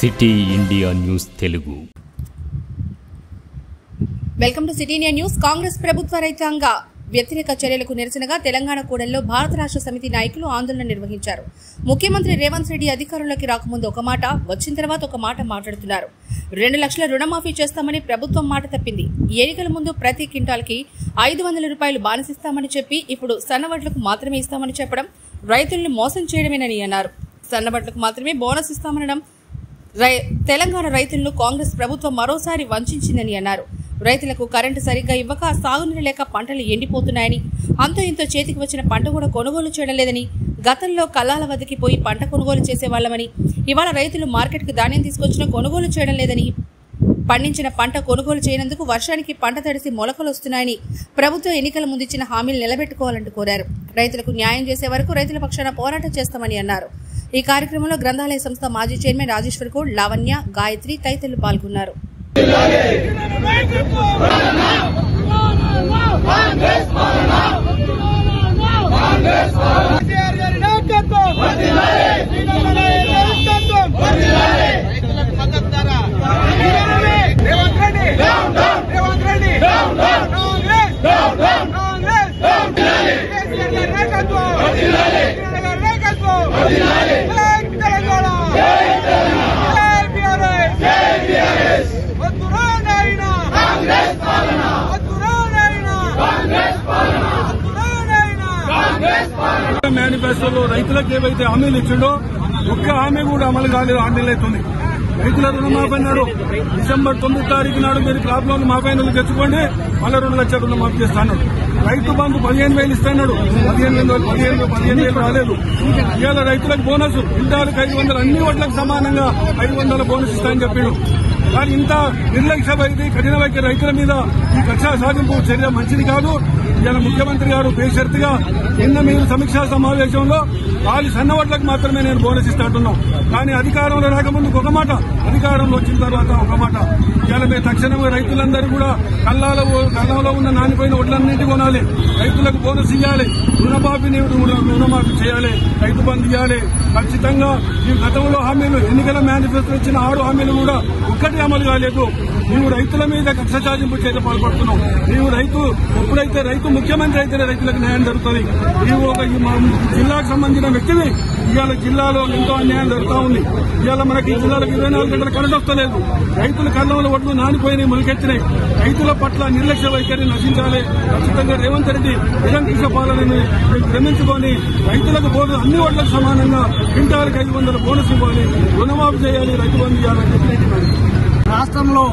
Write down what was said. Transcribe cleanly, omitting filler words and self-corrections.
City India news Telugu. Welcome to city India news. Congress ప్రభుత్వ రైతాంగ వ్యతిరేక చర్యలకు నిరసనగా తెలంగాణ కూడలిలో భారత రాష్ట్ర సమితి నాయకులు ఆందోళన నిర్వహించారు. ముఖ్యమంత్రి రేవంత్ రెడ్డి అధికారంలోకి రాకముందు ఒక మాట, వచ్చిన తర్వాత ఒక మాట మాట్లాడుతున్నారు. 2 లక్షల రుణమాఫీ చేస్తామని ప్రభుత్వం మాట తప్పింది. ఎన్నికల ముందు ప్రతి క్వింటాల్కి 500 రూపాయలు బానిసిస్తామని చెప్పి ఇప్పుడు సన్నవడ్లకు మాత్రమే ఇస్తామని చెప్పడం రైతులను మోసం చేయడమేనని అన్నారు. సన్నవడ్లకు మాత్రమే బోనస్ ఇస్తామనడం తెలంగాణ రైతులను కాంగ్రెస్ ప్రభుత్వం మరోసారి వంచిందని అన్నారు. రైతులకు కరెంటు సరిగ్గా ఇవ్వక, సాగునీరు లేక పంటలు ఎండిపోతున్నాయని, అంతో ఇంతో చేతికి వచ్చిన పంట కూడా కొనుగోలు చేయడం లేదని, గతంలో కల్లాల వద్దకి పోయి పంట కొనుగోలు చేసేవాళ్లమని, ఇవాళ రైతులు మార్కెట్కి ధాన్యం తీసుకొచ్చినా కొనుగోలు చేయడం లేదని, పండించిన పంట కొనుగోలు చేయనందుకు వర్షానికి పంట తడిసి మొలకలు వస్తున్నాయని ప్రభుత్వం ఎన్నికల ముందు ఇచ్చిన హామీలు నిలబెట్టుకోవాలంటూ కోరారు. రైతులకు న్యాయం చేసే వరకు రైతుల పక్షాన పోరాటం చేస్తామని అన్నారు. ఈ కార్యక్రమంలో గ్రంథాలయ సంస్థ మాజీ చైర్మన్ రాజేశ్వర్ గౌడ్, లావణ్య, గాయత్రి తదితరులు పాల్గొన్నారు. మేనిఫెస్టోలో రైతులకు ఏవైతే హామీలు ఇచ్చిండో ఒక్క హామీ కూడా అమలు కాలేదు. 6 నెలలు అవుతుంది. రైతుల రుణమాఫీ అన్నాడు. డిసెంబర్ 9 తారీఖు నాడు మీరు క్రాప్ లోన్ మాఫీ తెచ్చుకోండి, మళ్ళీ 2 లక్షల రుణమాఫీ చేస్తాడు. రైతు బంధు 15,000 ఇస్తాడు. 15,000 రాలేదు. ఇవాళ రైతులకు బోనస్ క్వింటాలకు 500, అన్ని ఓట్లకు సమానంగా 500 బోనస్ ఇస్తాయని చెప్పాడు. కానీ ఇంత నిర్లక్ష్య వైఖరి, కఠిన వైఖరి రైతుల మీద ఈ కక్ష సాధింపు చర్య మంచిది కాదు. ఇవాళ ముఖ్యమంత్రి గారు బేషరతుగా నిన్న మీరు సమీక్షా సమావేశంలో వాళ్ళు సన్నవడ్లకు మాత్రమే నేను బోనస్ ఇస్తాంటున్నాం. కానీ అధికారంలో రాకముందు ఒక మాట, అధికారంలో వచ్చిన తర్వాత ఒక మాట. ఇవాళ మేము తక్షణమే రైతులందరూ కూడా కళ్ళలో ఉన్న నానిపోయిన వడ్లన్నింటి కొనాలి, రైతులకు బోనస్ ఇవ్వాలి, రుణమాఫీ చేయాలి, రైతు బంధు ఇవ్వాలి. ఖచ్చితంగా ఈ గతంలో హామీలు, ఎన్నికల మేనిఫెస్టో ఇచ్చిన 6 హామీలు కూడా ఒక్కటి అమలు కాలేదు. నీవు రైతుల మీద కక్ష సాధింపు చర్య పాల్పడుతున్నావు. నీవు ఎప్పుడైతే రైతు ముఖ్యమంత్రి అయితే రైతులకు న్యాయం జరుగుతుంది. నీవు ఒక జిల్లాకు సంబంధించిన వ్యక్తివి. ఇవాళ జిల్లాలో ఎంతో అన్యాయం జరుగుతూ ఉంది. ఇవాళ మనకి ఈ జిల్లాలకు 24 గంటల కరెంట్ వస్తలేదు. రైతుల కళ్ళంలో ఒడ్లు నానిపోయినాయి, మొలకెత్తినాయి. రైతుల పట్ల నిర్లక్ష్య వైఖరి నశించాలి. ఖచ్చితంగా రేవంత్ రెడ్డి నిరంకుశ పాలనని భ్రమించుకొని రైతులకు బోనస్, అన్ని ఓట్లకు సమానంగా క్వింటాలకు 500 బోనస్ ఇవ్వాలి, రుణమాఫీ చేయాలి, రైతు బంధు చేయాలని చెప్పి రాష్ట్రంలో